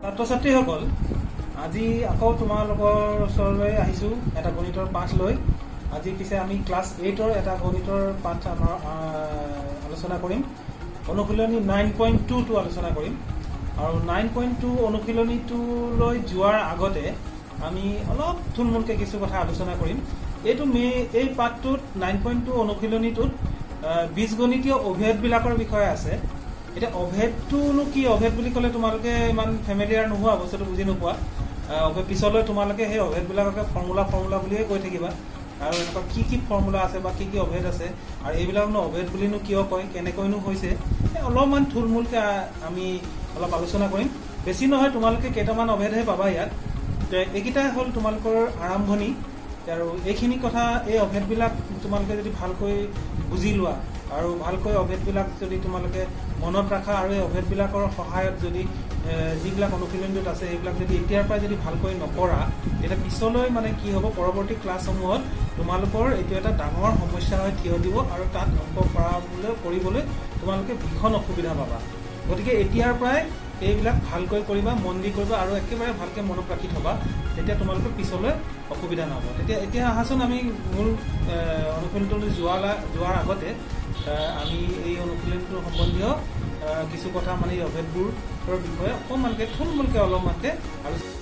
ছাত্ৰ-ছাত্ৰীসকল, আজি আকৌ তোমালোকৰ ওচৰলৈ আহিছোঁ এটা গণিতৰ পাঠ লৈ। আজি পিছে আমি ক্লাছ 8ৰ এটা গণিতৰ পাঠ আলোচনা কৰিম। অনুশীলনী 9.2টো আলোচনা কৰিম। আৰু 9.2 অনুশীলনীটোলৈ যোৱাৰ আগতে আমি অলপ থুলমূলকৈ কিছু কথা আলোচনা কৰিম। এই পাঠটোত 9.2 অনুশীলনীটোত বীজগণিতীয় অভেদবিলাকৰ বিষয়ে আছে। এতিয়া অভেদটোনো কি? অভেদ বুলি ক'লে তোমালোকে ইমান ফেমিলিয়াৰ নোহোৱা, বস্তুটো বুজি নোপোৱা। পিছলৈ তোমালোকে সেই অভেদবিলাককে ফৰ্মুলা বুলিয়ে কৈ থাকিবা। আৰু এনেকুৱা কি ফৰ্মুলা আছে বা কি অভেদ আছে, আৰু এইবিলাকনো অভেদ বুলিনো কিয় কয়, কেনেকৈনো হৈছে, অলপমান থুলমূলকৈ আমি অলপ আলোচনা কৰিম। বেছি নহয়, তোমালোকে কেইটামান অভেদহে পাবা ইয়াত। এইকেইটাই হ'ল তোমালোকৰ আৰম্ভণি। আৰু এইখিনি কথা, এই অভেদবিলাক তোমালোকে যদি ভালকৈ বুজি লোৱা আৰু ভালকৈ অভেদবিলাক যদি তোমালোকে মনত ৰাখা, আৰু এই অভেদবিলাকৰ সহায়ত যদি যিবিলাক অনুশীলনীটোত আছে সেইবিলাক যদি এতিয়াৰ পৰাই যদি ভালকৈ নকৰা, তেতিয়া পিছলৈ মানে কি হ'ব, পৰৱৰ্তী ক্লাছসমূহত তোমালোকৰ এইটো এটা ডাঙৰ সমস্যা হৈ থিয় দিব, আৰু তাত অংক কৰিবলৈ তোমালোকে ভীষণ অসুবিধা পাবা। গতিকে এতিয়াৰ পৰাই এইবিলাক ভালকৈ কৰিবা, মন দি কৰিবা, আৰু একেবাৰে ভালকৈ মনত ৰাখি থবা, তেতিয়া তোমালোকৰ পিছলৈ অসুবিধা নহ'ব। এতিয়া আহাচোন আমি মূল অনুশীলনটোলৈ যোৱাৰ আগতে আমি এই অনুশীলনটোৰ সম্বন্ধীয় কিছু কথা, মানে এই অভেদবোৰৰ বিষয়ে অকণমানকৈ থুলমূলকৈ অলপমানকৈ আলোচনা।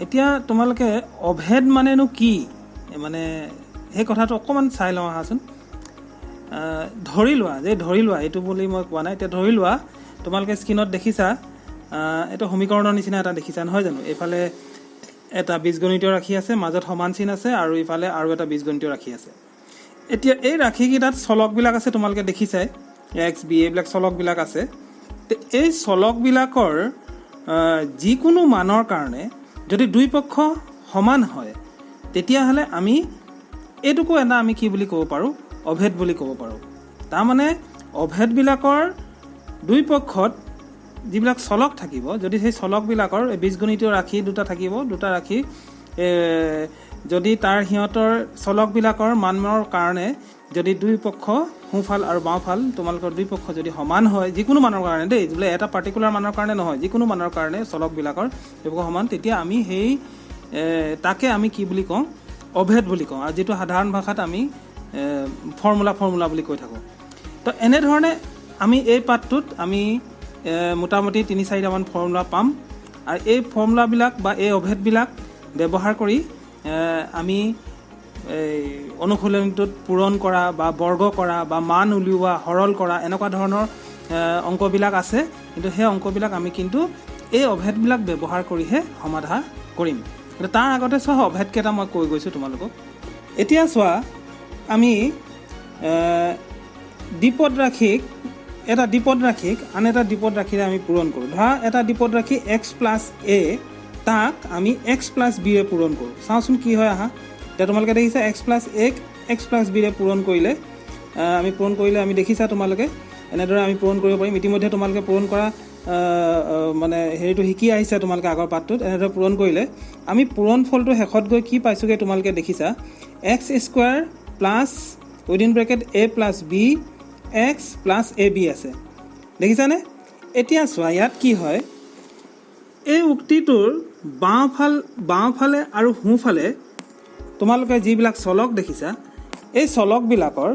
এতিয়া তোমালোকে অভেদ মানেনো কি, মানে সেই কথাটো অকণমান চাই লওঁ আহাচোন। ধৰি লোৱা এইটো বুলি মই কোৱা নাই। এতিয়া ধৰি লোৱা তোমালোকে স্ক্ৰীণত দেখিছা, এইটো সমীকৰণৰ নিচিনা এটা দেখিছা, নহয় জানো? এইফালে এটা বীজগণিতীয় ৰাশি আছে, মাজত সমান চিন আছে, আৰু ইফালে আৰু এটা বীজগণিতীয় ৰাশি আছে। এতিয়া এই ৰাশিকেইটাত চলকবিলাক আছে, তোমালোকে দেখিছাই, এক্স বি এইবিলাক চলকবিলাক আছে। এই চলকবিলাকৰ যিকোনো মানৰ কাৰণে যদি দুই পক্ষ সমান হয়, তেতিয়াহ'লে আমি এইটোকো আমি কি বুলি ক'ব পাৰোঁ, অভেদ বুলি ক'ব পাৰোঁ। তাৰমানে অভেদবিলাকৰ দুই পক্ষত যিবিলাক চলক থাকিব, যদি সেই চলকবিলাকৰ বীজগণিতীয় ৰাশি দুটা থাকিব, দুটা ৰাশি যদি সিহঁতৰ চলকবিলাকৰ মানৰ কাৰণে যদি দুই পক্ষ সোঁফাল আৰু বাওঁফাল তোমালোকৰ দুই পক্ষ যদি সমান হয়, যিকোনো মানৰ কাৰণে দেই, বোলে এটা পাৰ্টিকুলাৰ মানৰ কাৰণে নহয়, যিকোনো মানৰ কাৰণে চলকবিলাকৰ দুই পক্ষ সমান, তেতিয়া আমি তাকে আমি কি বুলি কওঁ, অভেদ বুলি কওঁ। আৰু যিটো সাধাৰণ ভাষাত আমি ফৰ্মুলা বুলি কৈ থাকোঁ। তো এনেধৰণে আমি এই পাঠটোত আমি মোটামুটি 3-4টামান ফৰ্মুলা পাম। আৰু এই ফৰ্মুলাবিলাক বা এই অভেদবিলাক ব্যৱহাৰ কৰি আমি অনুশীলনীটোত পূৰণ কৰা বা বৰ্গ কৰা বা মান উলিওৱা, সৰল কৰা, এনেকুৱা ধৰণৰ অংকবিলাক আছে। কিন্তু সেই অংকবিলাক আমি কিন্তু এই অভেদবিলাক ব্যৱহাৰ কৰিহে সমাধান কৰিম। কিন্তু তাৰ আগতে চোৱা, অভেদকেইটা মই কৈ গৈছোঁ তোমালোকক। এতিয়া চোৱা, আমি এটা দ্বিপদ ৰাশিক আন এটা দ্বিপদ ৰাশিৰে আমি পূৰণ কৰোঁ। ধৰা এটা দ্বিপদ ৰাশি x+a, তাক আমি x+bৰে পূৰণ কৰোঁ। চাওঁচোন কি হয় আহা। এতিয়া তোমালোকে দেখিছা, x+a x+bৰে পূৰণ কৰিলে আমি দেখিছা, তোমালোকে এনেদৰে আমি পূৰণ কৰিব পাৰিম। ইতিমধ্যে তোমালোকে পূৰণ কৰা মানে হেৰিটো শিকি আহিছা তোমালোকে আগৰ পাঠটোত। এনেদৰে পূৰণ কৰিলে আমি পূৰণ ফলটো শেষত গৈ কি পাইছোঁগৈ তোমালোকে দেখিছা, x² + (a + b) x + ab আছে, দেখিছানে? এতিয়া চোৱা, ইয়াত কি হয়, এই উক্তিটোৰ বাওঁফালে আৰু সোঁফালে তোমালোকে যিবিলাক চলক দেখিছা, এই চলকবিলাকৰ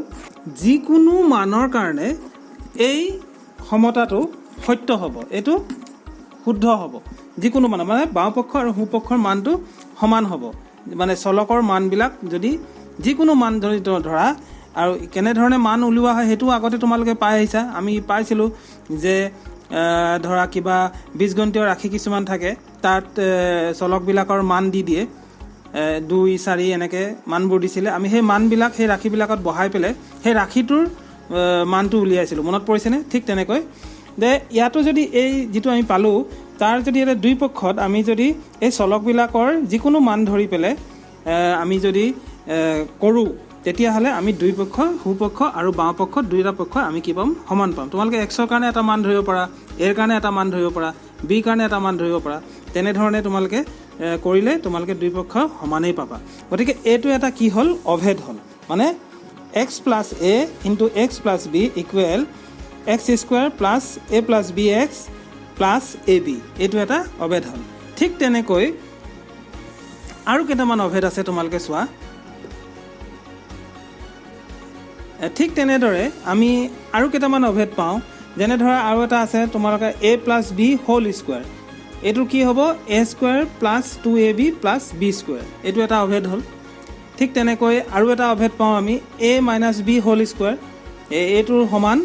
যিকোনো মানৰ কাৰণে এই সমতাটো সত্য হ'ব, এইটো শুদ্ধ হ'ব। যিকোনো মানৰ, মানে বাওঁপক্ষ আৰু সোঁপক্ষৰ মানটো সমান হ'ব। মানে চলকৰ মানবিলাক যদি যিকোনো মান যদি ধৰা, আৰু কেনেধৰণে মান উলিওৱা হয় সেইটো আগতে তোমালোকে পাই আহিছা। আমি পাইছিলোঁ যে ধৰা কিবা বীজগণিতীয় ৰাশি কিছুমান থাকে, তাত চলকবিলাকৰ মান দি দিয়ে, 2, 4 এনেকৈ মানবোৰ দিছিলে। আমি সেই মানবিলাক সেই ৰাশিবিলাকত বহাই পেলাই সেই ৰাশিটোৰ মানটো উলিয়াইছিলোঁ, মনত পৰিছেনে? ঠিক তেনেকৈ ইয়াতো যদি এই যিটো আমি পালোঁ, তাৰ যদি এটা দুই পক্ষত আমি যদি এই চলকবিলাকৰ যিকোনো মান ধৰি পেলাই আমি যদি কৰোঁ, তেতিয়াহ'লে আমি দুই পক্ষ, সোঁপক্ষ আৰু বাওঁপক্ষ দুয়োটা পক্ষ আমি কি পাম, সমান পাম। তোমালোকে এক্সৰ কাৰণে এটা মান ধৰিব পাৰা, এৰ কাৰণে এটা মান ধৰিব পাৰা, বিৰ কাৰণে এটা মান ধৰিব পাৰা। তেনেধৰণে তোমালোকে কৰিলে তোমালোকে দুই পক্ষ সমানেই পাবা। গতিকে এইটো এটা কি হ'ল, অভেদ হ'ল। মানে x + a × x + b = x² + a + bx plus a b এইটো এটা অভেদ হ'ল ঠিক তেনেকৈ আৰু কেইটামান অভেদ আছে তোমালোকে চোৱা ঠিক তেনেদৰে আমি আৰু কেইটামান অভেদ পাওঁ যেনে ধৰা আৰু এটা আছে তোমালোকে a + b হোল স্কোৱাৰ এইটো কি হ'ব a square plus 2ab plus b square এইটো এটা অভেদ হ'ল ঠিক তেনেকৈ আৰু এটা অভেদ পাওঁ আমি a - b হোল স্কোৱাৰ এইটোৰ সমান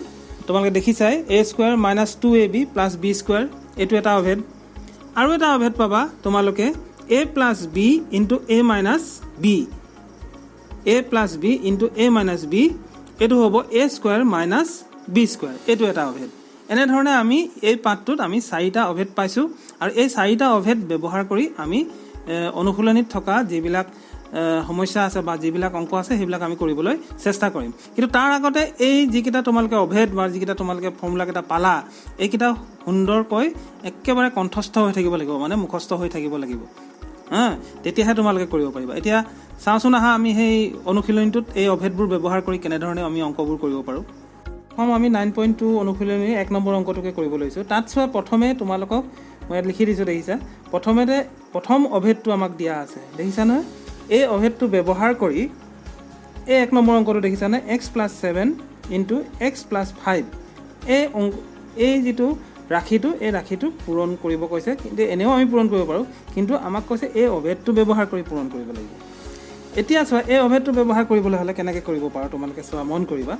তোমালোকে দেখিছাই a square minus 2ab plus b square এইটো এটা অভেদ আৰু এটা অভেদ পাবা তোমালোকে a + b into a - b a + b into a - b এইটো হ'ব a square minus b square এইটো এটা অভেদ এনেধৰণে আমি এই পাঠটোত আমি 4টা অভেদ পাইছোঁ আৰু এই 4টা অভেদ ব্যৱহাৰ কৰি আমি অনুশীলনীত থকা যিবিলাক সমস্যা আছে বা যিবিলাক অংক আছে সেইবিলাক আমি কৰিবলৈ চেষ্টা কৰিম কিন্তু তাৰ আগতে এই যিকেইটা তোমালোকে অভেদ বা যিকেইটা তোমালোকে ফৰ্মুলাকেইটা পালা এইকেইটা সুন্দৰকৈ একেবাৰে কণ্ঠস্থ হৈ থাকিব লাগিব মানে মুখস্থ হৈ থাকিব লাগিব তেতিয়াহে তোমালোকে কৰিব পাৰিবা এতিয়া চাওঁচোন আহা আমি সেই অনুশীলনীটোত এই অভেদবোৰ ব্যৱহাৰ কৰি কেনেধৰণে আমি অংকবোৰ কৰিব পাৰোঁ আমি 9.2 অনুশীলনীৰ 1 নম্বৰ অংকটোকে কৰিব লৈছোঁ তাত চোৱা প্ৰথমে তোমালোকক মই ইয়াত লিখি দিছোঁ দেখিছা প্ৰথম অভেদটো আমাক দিয়া আছে দেখিছা নহয় এই অভেদটো ব্যৱহাৰ কৰি এই 1 নম্বৰ অংকটো দেখিছানে x + 7 ইনটু x + 5 এই যিটো ৰাশিটো এই ৰাশিটো পূৰণ কৰিব কৈছে কিন্তু এনেও আমি পূৰণ কৰিব পাৰোঁ কিন্তু আমাক কৈছে এই অভেদটো ব্যৱহাৰ কৰি পূৰণ কৰিব লাগিব এতিয়া চোৱা এই অভেদটো ব্যৱহাৰ কৰিবলৈ হ'লে কেনেকৈ কৰিব পাৰোঁ তোমালোকে চোৱা মন কৰিবা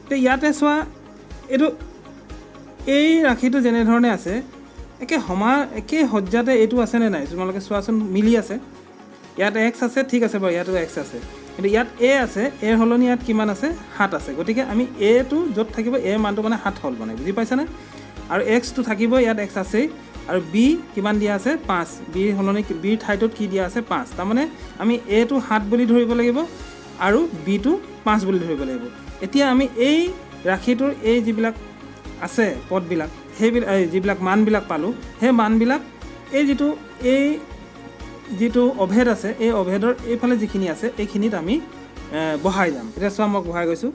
তো ইয়াতে চোৱা এইটো এই ৰাশিটো যেনেধৰণে আছে একে সজ্জাতে এইটো আছেনে নাই তোমালোকে চোৱাচোন মিলি আছে ইয়াত x আছে ঠিক আছে বাৰু ইয়াতো x আছে কিন্তু ইয়াত a আছে a সলনি ইয়াত কিমান আছে 7 আছে গতিকে আমি a টো য'ত থাকিব a মানটো মানে 7 হ'ল মানে বুজি পাইছানে আৰু x টো থাকিব ইয়াত x আছেই আৰু b কিমান দিয়া আছে 5 b সলনি b ঠাইটোত কি দিয়া আছে 5 তাৰমানে আমি a টো 7 বুলি ধৰিব লাগিব আৰু b টো 5 বুলি ধৰিব লাগিব এতিয়া আমি এই ৰাশিটোৰ এই যিবিলাক আছে পদবিলাক সেইবিলাক যিবিলাক মানবিলাক পালোঁ সেই মানবিলাক এই যিটো অভেদ আছে এই অভেদৰ এইফালে যিখিনি আছে এইখিনিত আমি বহাই যাম এতিয়া চোৱা মই বহাই গৈছোঁ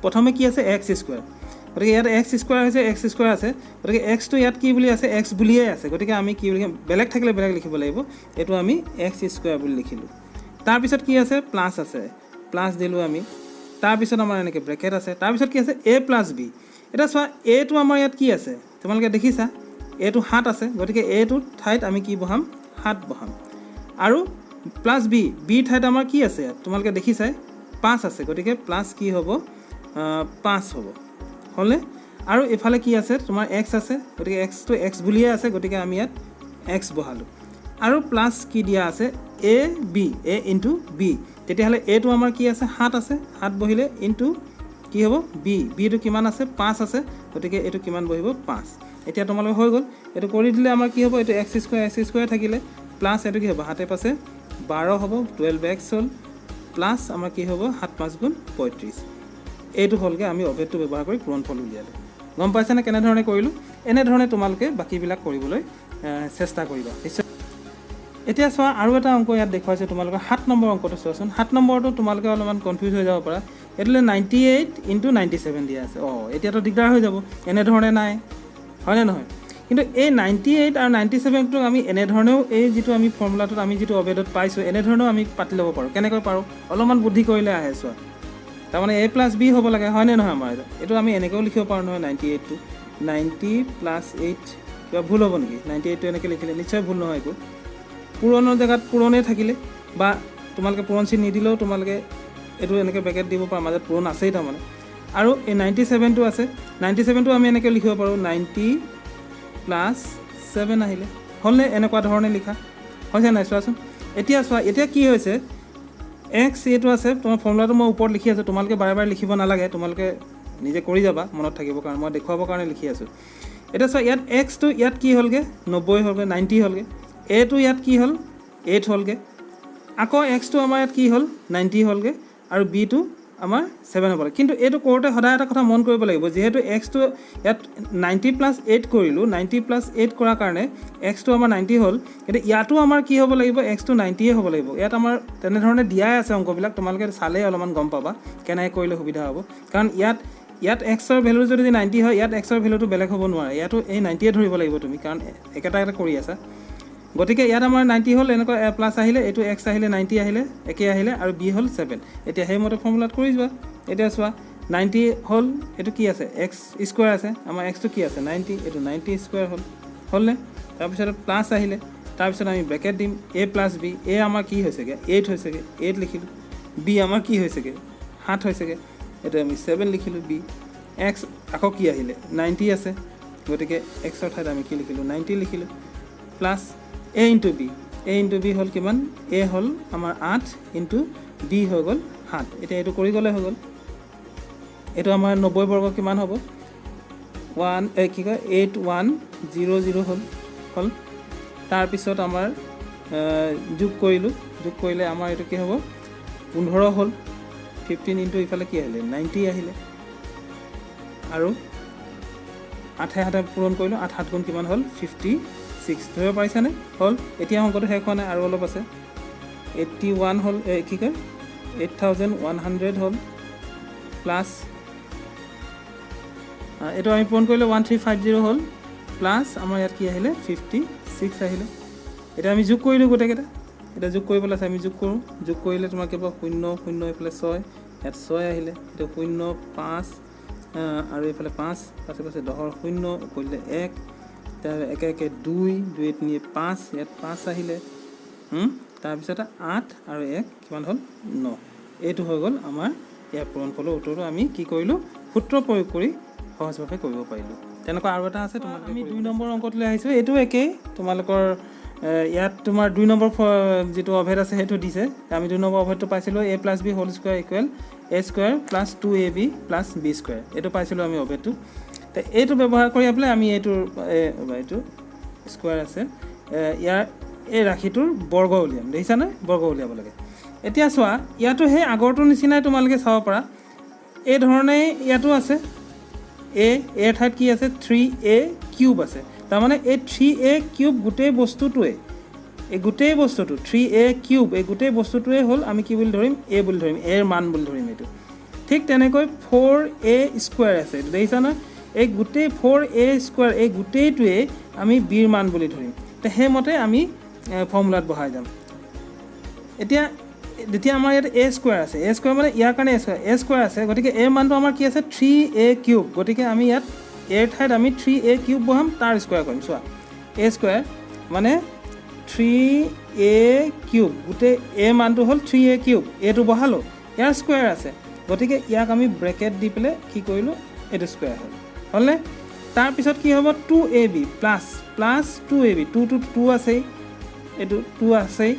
প্ৰথমে কি আছে x স্কোৱাৰ গতিকে ইয়াত x স্কোৱাৰ হৈছে x স্কোৱাৰ আছে গতিকে xটো ইয়াত কি বুলি আছে x বুলিয়ে আছে গতিকে আমি কি বুলি বেলেগ থাকিলে বেলেগ লিখিব লাগিব এইটো আমি x স্কোৱাৰ বুলি লিখিলোঁ তাৰপিছত কি আছে প্লাছ আছে প্লাছ দিলোঁ আমি তাৰপিছত আমাৰ এনেকৈ ব্ৰেকেট আছে তাৰপিছত কি আছে a + b এটা চোৱা এটো আমাৰ ইয়াত কি আছে তোমালোকে দেখিছা এটো 7 আছে গতিকে এটো ঠাইত আমি কি বহাম 7 বহাম আৰু প্লাছ b ঠাইত আমাৰ কি আছে তোমালোকে দেখিছাই 5 আছে গতিকে প্লাছ কি হ'ব 5 হ'ব হলে আৰু এফালে কি আছে তোমাৰ x আছে গতিকে x টো x বুলিয়ে আছে গতিকে আমি ইয়াত x বহালোঁ আৰু প্লাছ কি দিয়া আছে a ইনটু b তেতিয়াহ'লে এটো আমাৰ কি আছে 7 আছে 7 বহিলে ইনটু কি হ'ব b টো কিমান আছে 5 আছে গতিকে এটো কিমান বহিব 5 এতিয়া তোমালোকে হৈ গ'ল এটো কৰি দিলে আমাৰ কি হ'ব এটো x স্কয়াৰ থাকিলে প্লাছ এটো কি হ'ব 7 পাছে 12 হ'ব 12x হ'ল প্লাছ আমাৰ কি হ'ব 7 5 গুণ 35 এইটো হ'লগে আমি অভেদটো ব্যৱহাৰ কৰি পূৰণফল উলিয়ালোঁ গম পাইছানে কেনে ধৰণে কৰিলোঁ এনে ধৰণে তোমালোকে বাকিবিলাক কৰিবলৈ চেষ্টা কৰিবা এতিয়া চোৱা আৰু এটা অংক ইয়াত দেখুৱাইছে তোমালোকে 7 নম্বৰ অংকটো চোৱাচোন 7 নম্বৰটো তোমালোকে অলপমান কনফিউজ হৈ যাব পাৰা এটলে 98 * 97 দিয়া আছে এতিয়াতো দিগদাৰ হৈ যাব এনে ধৰণে নাই হয়নে নহয় কিন্তু এই 98 আৰু 97 টো আমি এনে ধৰণেও এই যিটো আমি ফৰ্মুলাটোত আমি যিটো অভেদত পাইছোঁ এনে ধৰণেও আমি পাতি ল'ব পাৰোঁ কেনেকৈ পাৰোঁ অলপমান বুদ্ধি কৰিলে আহে চোৱা তাৰমানে a + b হ'ব লাগে হয়নে নহয় আমাৰ এইটো আমি এনেকৈও লিখিব পাৰোঁ নহয় 98 টো 90 + 8 কিবা ভুল হ'ব নেকি 98 টো এনেকৈ লিখিলে নিশ্চয় ভুল নহয় একো পুৰণৰ জেগাত পুৰণেই থাকিলে বা তোমালোকে পুৰণ চিন নিদিলেও তোমালোকে এইটো এনেকৈ ব্ৰেকেট দিব পাৰা মাজত পুৰণ আছেই তাৰমানে আৰু এই 97 টো আছে 97 টো আমি এনেকৈ লিখিব পাৰোঁ 90 + 7 আহিলে হ'লে এনেকুৱা ধৰণে লিখা হৈছে নাই চোৱাচোন এতিয়া চোৱা এতিয়া কি হৈছে x এইটো আছে তোমাৰ ফৰ্মুলাটো মই ওপৰত লিখি আছোঁ তোমালোকে বাৰে বাৰে লিখিব নালাগে তোমালোকে নিজে কৰি যাবা মনত থাকিবৰ কাৰণে মই দেখুৱাবৰ কাৰণে লিখি আছোঁ এটা চোৱা ইয়াত x টো ইয়াত কি হ'লগে 90 হ'লগে 90 হ'লগে a টো ইয়াত কি হ'ল 8 হ'লগে আকৌ x টো আমাৰ ইয়াত কি হ'ল 90 হ'লগে আৰু b টো আমাৰ 7 হ'ব কিন্তু এইটো কৰোঁতে সদায় এটা কথা মন কৰিব লাগিব যেহেতু x টো ইয়াত 90 + 8 কৰিলোঁ 90 + 8 কৰাৰ কাৰণে x টো আমাৰ 90 হ'ল কিন্তু ইয়াতো আমাৰ কি হ'ব লাগিব x টো 90 হ'ব লাগিব ইয়াত আমাৰ তেনেধৰণে দিয়াই আছে অংকবিলাক তোমালোকে চালে অলপমান গম পাবা কেনেকৈ কৰিলে সুবিধা হ'ব কাৰণ ইয়াত ইয়াত এক্সৰ ভেলু যদি 90 হয় ইয়াত এক্সৰ ভেলুটো বেলেগ হ'ব নোৱাৰে ইয়াতো এই 90 ধৰিব লাগিব তুমি কাৰণ একেটা কৰি আছা গতিকে ইয়াত আমাৰ 90 হ'ল এনেকৈ প্লাছ আহিলে এইটো এক্স আহিলে 90 আহিলে একে আহিলে আৰু বি হ'ল 7 এতিয়া সেই মতে ফৰ্মুলাত কৰি যোৱা এতিয়া চোৱা 90 হ'ল এইটো কি আছে এক্স স্কোৱাৰ আছে আমাৰ এক্সটো কি আছে 90 এইটো 90 স্কোৱাৰ হ'লনে তাৰপিছত প্লাছ আহিলে তাৰপিছত আমি ব্ৰেকেট দিম a প্লাছ বি a আমাৰ কি হৈছেগৈ 8 হৈছেগৈ 8 লিখিলোঁ বি আমাৰ কি হৈছেগৈ 7 হৈছেগৈ এইটো আমি 7 লিখিলোঁ বি এক্স আকৌ কি আহিলে 90 আছে গতিকে এক্সৰ ঠাইত আমি কি লিখিলোঁ 90 লিখিলোঁ প্লাছ a ইনটু বি হ'ল কিমান a হ'ল আমাৰ 8 ইনটু বি হৈ গ'ল 7 এতিয়া এইটো কৰি গ'লে হৈ গ'ল এইটো আমাৰ 90 বৰ্গ কিমান হ'ব 8100 হ'ল তাৰপিছত আমাৰ যোগ কৰিলে আমাৰ এইটো কি হ'ব 15 হ'ল 15 ইনটু ইফালে কি আহিলে 90 আহিলে আৰু 8 পূৰণ কৰিলোঁ 8 7 গুণ কিমান হ'ল 56 ধৰিব পাৰিছানে হ'ল এতিয়া অংকটো শেষ হোৱা নাই আৰু অলপ আছে 81 হ'ল কি কয় 8100 হ'ল প্লাছ এইটো আমি পূৰণ কৰিলে 1350 হ'ল প্লাছ আমাৰ ইয়াত কি আহিলে 56 আহিলে এতিয়া আমি যোগ কৰিলোঁ গোটেইকেইটা এটা যোগ কৰিবলৈ আছে আমি যোগ কৰোঁ যোগ কৰিলে তোমাৰ কেৱল 0 0 এইফালে 6 ইয়াত 6 আহিলে এইটো 0 5 আৰু এইফালে 5 পাছে 10 0 কৰিলে 1 তাৰ একে একে 2 2 3 5 ইয়াত 5 আহিলে তাৰপিছত 8 আৰু 1 কিমান হ'ল 9 এইটো হৈ গ'ল আমাৰ ইয়াৰ পূৰণফলৰ উত্তৰটো আমি কি কৰিলোঁ সূত্ৰ প্ৰয়োগ কৰি সহজভাৱে কৰিব পাৰিলোঁ তেনেকুৱা আৰু এটা আছে তোমাৰ আমি 2 নম্বৰ অংকটোলৈ আহিছোঁ এইটো একেই তোমালোকৰ ইয়াত তোমাৰ 2 নম্বৰ যিটো অভেদ আছে সেইটো দিছে আমি 2 নম্বৰ অভেদটো পাইছিলোঁ a plus b whole square equal a square plus 2ab plus b square এইটো পাইছিলোঁ আমি অভেদটো তো এইটো ব্যৱহাৰ কৰি পেলাই আমি এইটো স্কোৱাৰ আছে ইয়াৰ এই ৰাশিটোৰ বৰ্গ উলিয়াম দেখিছানে বৰ্গ উলিয়াব লাগে এতিয়া চোৱা ইয়াতো সেই আগৰটোৰ নিচিনাই তোমালোকে চাব পাৰা এই ধৰণেই ইয়াতো আছে a ঠাইত কি আছে 3a কিউব আছে তাৰমানে এই 3a কিউব গোটেই বস্তুটোৱে এই গোটেই বস্তুটো 3a কিউব এই গোটেই বস্তুটোৱে হ'ল আমি কি বুলি ধৰিম a বুলি ধৰিম a ৰ মান বুলি ধৰিম এইটো ঠিক তেনেকৈ 4a স্কোৱাৰ আছে এইটো দেখিছানে এই গোটেই 4a স্কোৱাৰ এই গোটেইটোৱে আমি b ৰ মান বুলি ধৰিম তো সেইমতে আমি ফৰ্মুলাত বহাই যাম এতিয়া যেতিয়া আমাৰ ইয়াত a স্কোৱাৰ আছে a স্কোৱাৰ মানে ইয়াৰ কাৰণে a স্কোৱাৰ আছে গতিকে a মানটো আমাৰ কি আছে 3a কিউব গতিকে আমি ইয়াত a ঠাইত আমি 3a কিউব বহাম তাৰ স্কোৱাৰ কৰিম চোৱা a স্কোৱাৰ মানে 3a কিউব গোটেই a মানটো হ'ল 3a কিউব এইটো বহালোঁ ইয়াৰ স্কোৱাৰ আছে গতিকে ইয়াক আমি ব্ৰেকেট দি পেলাই কি কৰিলোঁ এইটো স্কোৱাৰ হ'লনে তাৰপিছত কি হ'ব 2ab প্লাছ 2ab 2 আছেই এইটো 2 আছেই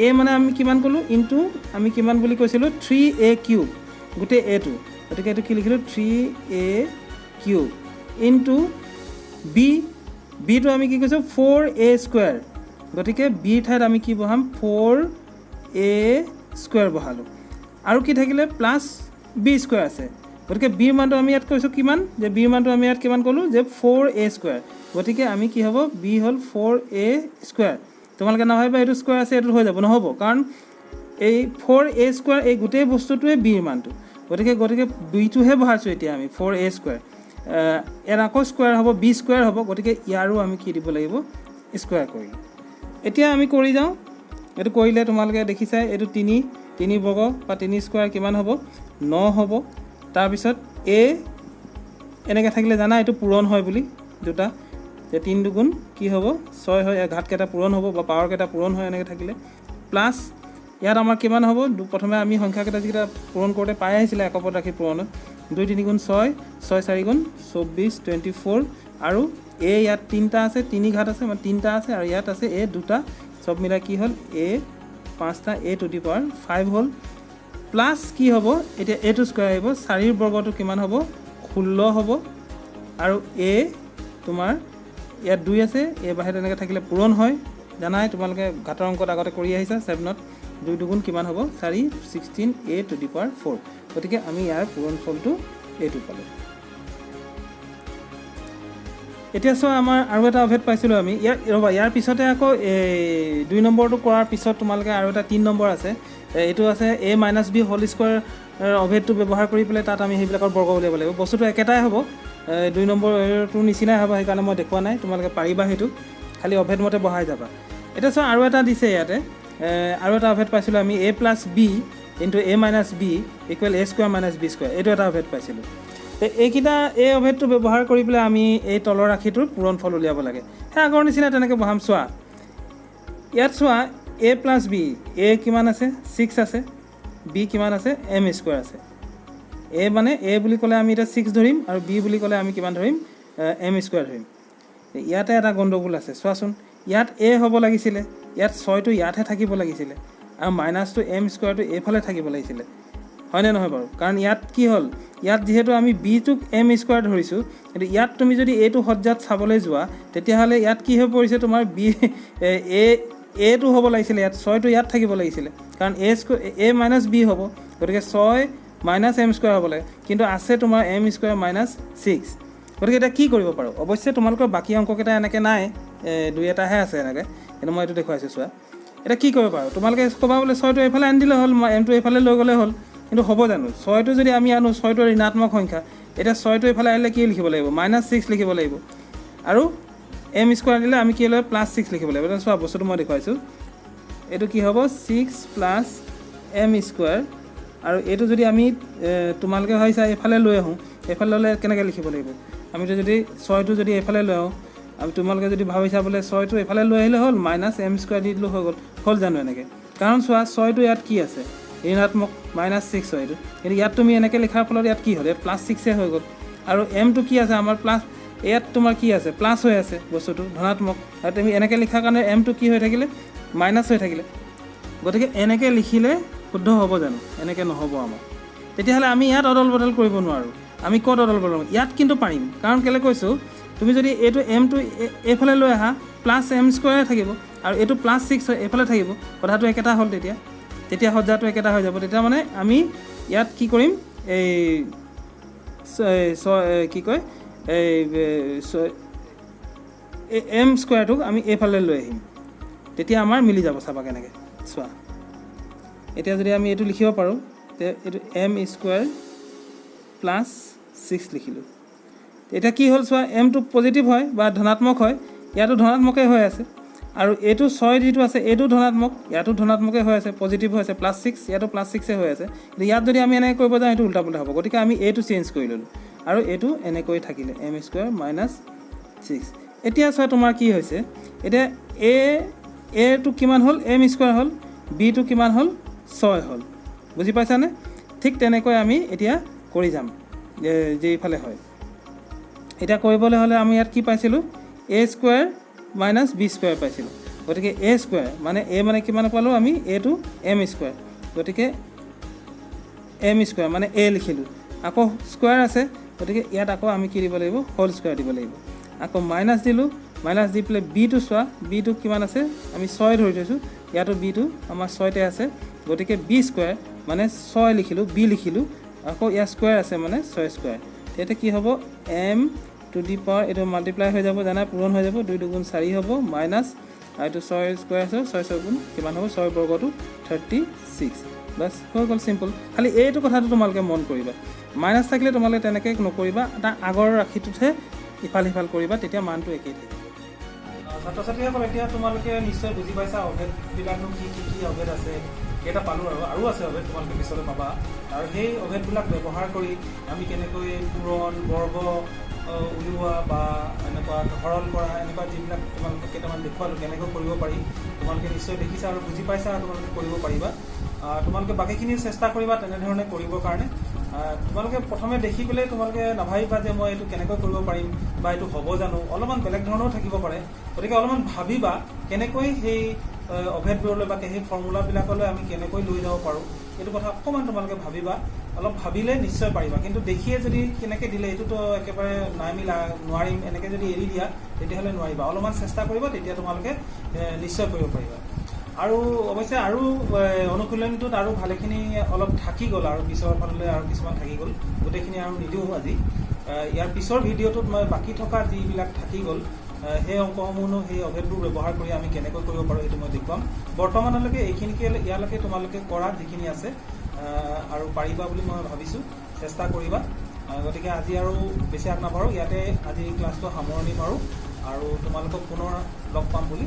a মানে আমি কিমান ক'লোঁ ইনটু আমি কিমান বুলি কৈছিলোঁ 3a কিউব গোটেই aটো গতিকে এইটো কি লিখিলোঁ 3a কিউব ইনটু bটো আমি কি কৈছোঁ 4a স্কোৱাৰ গতিকে b ঠাইত আমি কি বহাম 4a স্কোৱাৰ বহালোঁ আৰু কি থাকিলে প্লাছ b স্কোৱাৰ আছে গতিকে b মানটো আমি ইয়াত কৈছোঁ কিমান যে b মানটো আমি ইয়াত কিমান ক'লোঁ যে 4a স্কোৱাৰ গতিকে আমি কি হ'ব b হ'ল 4a স্কোৱাৰ তোমালোকে নাভাবিবা এইটো স্কোৱাৰ আছে এইটো হৈ যাব নহ'ব কাৰণ এই 4a স্কোৱাৰ এই গোটেই বস্তুটোৱে b ৰ মানটো গতিকে bটোহে বহাইছোঁ এতিয়া আমি 4a স্কোৱাৰ ইয়াৰ আকৌ স্কোৱাৰ হ'ব b স্কোৱাৰ হ'ব গতিকে ইয়াৰো আমি কি দিব লাগিব স্কোৱাৰ কৰিলোঁ এতিয়া আমি কৰি যাওঁ এইটো কৰিলে তোমালোকে দেখিছাই এইটো 3 বৰ্গ বা 3 স্কোৱাৰ কিমান হ'ব 9 হ'ব তাৰপিছত a এনেকৈ থাকিলে জানা এইটো পূৰণ হয় বুলি দুটা যে 3 দুগুণ কি হ'ব 6 হয় ঘাতকেইটা পূৰণ হ'ব বা পাৱাৰকেইটা পূৰণ হয় এনেকৈ থাকিলে প্লাছ ইয়াত আমাৰ কিমান হ'ব প্ৰথমে আমি সংখ্যাকেইটা যিকেইটা পূৰণ কৰোঁতে পাই আহিছিলে একপদ ৰাখি পূৰণত 2 3 গুণ 6 6 4 গুণ 24 24 আৰু a ইয়াত 3টা আছে 3 ঘাত আছে মানে 3টা আছে আৰু ইয়াত আছে a দুটা সব মিলাই কি হ'ল a 5টা a টু দি পাৱাৰ 5 হ'ল প্লাছ কি হ'ব এতিয়া a টু স্কোৱাৰ আহিব 4ৰ বৰ্গটো কিমান হ'ব 16 হ'ব আৰু a তোমাৰ ইয়াত 2 আছে a বাহিৰত এনেকৈ থাকিলে পূৰণ হয় জানাই তোমালোকে ঘাতৰ অংকত আগতে কৰি আহিছা 7ত 2 দুগুণ কিমান হ'ব 4 16 a টু দি পাৱাৰ 4 গতিকে আমি ইয়াৰ পূৰণ ফলটো এইটো পালোঁ এতিয়া চোৱা আমাৰ আৰু এটা অভেদ পাইছিলোঁ আমি ইয়াৰ পিছতে আকৌ 2 নম্বৰটো কৰাৰ পিছত তোমালোকে আৰু এটা 3 নম্বৰ আছে এইটো আছে a - b হোল স্কোৱাৰ অভেদটো ব্যৱহাৰ কৰি পেলাই তাত আমি সেইবিলাকৰ বৰ্গ উলিয়াব লাগিব। বস্তুটো একেটাই হ'ব, 2 নম্বৰটোৰ নিচিনাই হ'ব, সেইকাৰণে মই দেখুওৱা নাই। তোমালোকে পাৰিবা সেইটো, খালি অভেদ মতে বহাই যাবা। এতিয়া চোৱা আৰু এটা দিছে ইয়াতে, আৰু এটা অভেদ পাইছিলোঁ আমি a + b * a - b = a² - b²। এইটো এটা অভেদ পাইছিলোঁ। এইকেইটা এই অভেদটো ব্যৱহাৰ কৰি পেলাই আমি এই তলৰ ৰাশিটোৰ পূৰণফল উলিয়াব লাগে। সেই আগৰ নিচিনা তেনেকৈ বহাম। চোৱা ইয়াত চোৱা a + b, a কিমান আছে 6 আছে, b কিমান আছে m² আছে। a মানে a বুলি ক'লে আমি এতিয়া 6 ধৰিম, আৰু b বুলি ক'লে আমি কিমান ধৰিম m² ধৰিম। ইয়াতে এটা গণ্ডগোল আছে, চোৱাচোন। ইয়াত a হ'ব লাগিছিলে, ইয়াত 6টো ইয়াতহে থাকিব লাগিছিলে, আৰু মাইনাছটো m² এইফালে থাকিব লাগিছিলে, হয়নে নহয় বাৰু? কাৰণ ইয়াত কি হ'ল, ইয়াত যিহেতু আমি bটোক m² ধৰিছোঁ, কিন্তু ইয়াত তুমি যদি এইটো সজ্জাত চাবলৈ যোৱা, তেতিয়াহ'লে ইয়াত কি হৈ পৰিছে তোমাৰ aটো হ'ব লাগিছিলে, ইয়াত 6টো ইয়াত থাকিব লাগিছিলে, কাৰণ a - b হ'ব। গতিকে 6 - m² হ'ব লাগে, কিন্তু আছে তোমাৰ m² - 6। গতিকে এতিয়া কি কৰিব পাৰোঁ? অৱশ্যে তোমালোকৰ বাকী অংককেইটা এনেকৈ নাই, 2-এটাহে আছে এনেকৈ, কিন্তু মই এইটো দেখুৱাইছোঁ। চোৱা এতিয়া কি কৰিব পাৰোঁ? তোমালোকে ক'বা বোলে 6টো এইফালে আনি দিলে হ'ল, mটো এইফালে লৈ গ'লে হ'ল, কিন্তু হ'ব জানো? 6টো যদি আমি আনো, 6টো ঋণাত্মক সংখ্যা, এতিয়া 6টো এইফালে আহিলে কি লিখিব লাগিব? -6 লিখিব লাগিব, আৰু m² দিলে আমি কি লাগিব? +6 লিখিব লাগিব। চোৱা বস্তুটো মই দেখুৱাইছোঁ, এইটো কি হ'ব 6 + m², আৰু এইটো যদি আমি তোমালোকে ভাবিছা এইফালে লৈ আহোঁ, এইফালে ল'লে কেনেকৈ লিখিব লাগিব? আমিতো যদি 6টো যদি এইফালে লৈ আহোঁ, তোমালোকে যদি ভাবিছা বোলে 6টো এইফালে লৈ আহিলে হ'ল, -m² দি দিলোঁ, হৈ গ'ল। হ'ল জানো এনেকৈ? কাৰণ চোৱা 6টো ইয়াত কি আছে? ঋণাত্মক, -6 হয় এইটো, কিন্তু ইয়াত তুমি এনেকৈ লিখাৰ ফলত ইয়াত কি হ'ল? ইয়াত +6 হৈ গ'ল। আৰু mটো কি আছে আমাৰ ইয়াত তোমাৰ কি আছে? প্লাছ হৈ আছে বস্তুটো, ধনাত্মক, আৰু তুমি এনেকৈ লিখাৰ কাৰণে mটো কি হৈ থাকিলে? মাইনাছ হৈ থাকিলে। গতিকে এনেকৈ লিখিলে শুদ্ধ হ'ব জানো? এনেকৈ নহ'ব আমাৰ। তেতিয়াহ'লে আমি ইয়াত অদল বদল কৰিব নোৱাৰোঁ। আমি ক'ত অদল বদল? ইয়াত কিন্তু পাৰিম, কাৰণ কেলৈ কৈছোঁ, তুমি যদি এইটো mটো এইফালে লৈ আহা, +m² থাকিব, আৰু এইটো +6 হয় এইফালে থাকিব, কথাটো একেটা হ'ল। তেতিয়া সজ্জাটো একেটা হৈ যাব। তেতিয়া মানে আমি ইয়াত কি কৰিম, এই কি কয়, এই m²টোক আমি এইফালে লৈ আহিম, তেতিয়া আমাৰ মিলি যাব। চাবা কেনেকৈ, চোৱা এতিয়া যদি আমি এইটো লিখিব পাৰোঁ, এইটো m² + 6 লিখিলোঁ। এতিয়া কি হ'ল চোৱা, mটো পজিটিভ হয় বা ধনাত্মক হয়, ইয়াতো ধনাত্মকেই হৈ আছে, আৰু এইটো 6 যিটো আছে এইটো ধনাত্মক, ইয়াতো ধনাত্মকেই হৈ আছে, পজিটিভ হৈ আছে, +6, ইয়াতো +6 হৈ আছে। কিন্তু ইয়াত যদি আমি এনেকৈ কৰিব যাওঁ, সেইটো উল্টা পুল্টা হ'ব। গতিকে আমি এইটো চেঞ্জ কৰি ল'লোঁ, আৰু এইটো এনেকৈ থাকিলে m² - 6। এতিয়া চোৱা তোমাৰ কি হৈছে, এতিয়া aটো কিমান হ'ল? m² হ'ল, bটো কিমান হ'ল? 6 হ'ল। বুজি পাইছানে? ঠিক তেনেকৈ আমি এতিয়া কৰি যাম, যে এইফালে হয়। এতিয়া কৰিবলৈ হ'লে আমি ইয়াত কি পাইছিলোঁ? a² - b² পাইছিলোঁ। গতিকে a² মানে a মানে কিমান পালোঁ আমি? aটো m², গতিকে m² মানে a লিখিলোঁ, আকৌ স্কুৱাৰ আছে, গতিকে ইয়াত আকৌ আমি কি দিব লাগিব? হোল স্কুৱাৰ দিব লাগিব। আকৌ মাইনাছ দিলোঁ, মাইনাছ দি পেলাই bটো চোৱা, bটো কিমান আছে? আমি 6 ধৰি থৈছোঁ, ইয়াতো bটো আমাৰ 6তে আছে, গতিকে b² মানে 6 লিখিলোঁ, b লিখিলোঁ, আকৌ ইয়াৰ স্কুৱাৰ আছে মানে 6²। তেতিয়া কি হ'ব? m² এইটো মাল্টিপ্লাই হৈ যাব, জানা, পূৰণ হৈ যাব, 2 × 2 = 4 হ'ব, মাইনাছ, আৰু এইটো 6² আছে, 6 × 6 কিমান হ'ব? 6 বৰ্গটো 36। বাছ হৈ গ'ল, চিম্পল। খালি এইটো কথাটো তোমালোকে মন কৰিবা, মাইনাছ থাকিলে তোমালোকে তেনেকৈ নকৰিবা, তাৰ আগৰ ৰাশিটোতহে ইফাল সিফাল কৰিবা, তেতিয়া মানটো একেই থাকিব। ছাত্ৰ ছাত্ৰীসকল, এতিয়া তোমালোকে নিশ্চয় বুজি পাইছা অভেদবিলাকনো কি অভেদ আছে, কেইটা পালোঁ, আৰু আছে অভেদ, তোমালোকে পিছলৈ পাবা। আৰু সেই অভেদবিলাক ব্যৱহাৰ কৰি আমি কেনেকৈ পূৰণ, বৰ্গ উলিওৱা বা এনেকুৱা সৰল কৰা, এনেকুৱা যিবিলাক তোমালোকে কেইটামান দেখুৱালোঁ কেনেকৈ কৰিব পাৰি, তোমালোকে নিশ্চয় দেখিছা আৰু বুজি পাইছা, আৰু তোমালোকে কৰিব পাৰিবা। তোমালোকে বাকীখিনি চেষ্টা কৰিবা তেনেধৰণে কৰিবৰ কাৰণে। তোমালোকে প্ৰথমে দেখি পেলাই তোমালোকে নাভাবিবা যে মই এইটো কেনেকৈ কৰিব পাৰিম বা এইটো হ'ব জানো, অলপমান বেলেগ ধৰণেও থাকিব পাৰে। গতিকে অলপমান ভাবিবা কেনেকৈ সেই অভেদবোৰলৈ বা সেই ফৰ্মুলাবিলাকলৈ আমি কেনেকৈ লৈ যাব পাৰোঁ, এইটো কথা অকণমান তোমালোকে ভাবিবা। অলপ ভাবিলে নিশ্চয় পাৰিবা, কিন্তু দেখিয়ে যদি কেনেকৈ দিলে এইটোতো একেবাৰে নাই মিলা, নোৱাৰিম, এনেকৈ যদি এৰি দিয়া তেতিয়াহ'লে নোৱাৰিবা। অলপমান চেষ্টা কৰিবা, তেতিয়া তোমালোকে নিশ্চয় কৰিব পাৰিবা। আৰু অৱশ্যে আৰু অনুশীলনটোত আৰু ভালেখিনি অলপ থাকি গ'ল, আৰু পিছৰ ফাললৈ আৰু কিছুমান থাকি গ'ল, গোটেইখিনি আৰু নিদিওঁ আজি। ইয়াৰ পিছৰ ভিডিঅ'টোত মই বাকী থকা যিবিলাক থাকি গ'ল সেই অংকসমূহনো সেই অভেদবোৰ ব্যৱহাৰ কৰি আমি কেনেকৈ কৰিব পাৰোঁ সেইটো মই দেখুৱাম। বৰ্তমানলৈকে এইখিনিকে ইয়ালৈকে তোমালোকে কৰা যিখিনি আছে আৰু পাৰিবা বুলি মই ভাবিছোঁ, চেষ্টা কৰিবা। গতিকে আজি আৰু বেছি আগ নাবাঢ়ো, ইয়াতে আজি ক্লাছটো সামৰণি মাৰোঁ আৰু তোমালোকক পুনৰ লগ পাম বুলি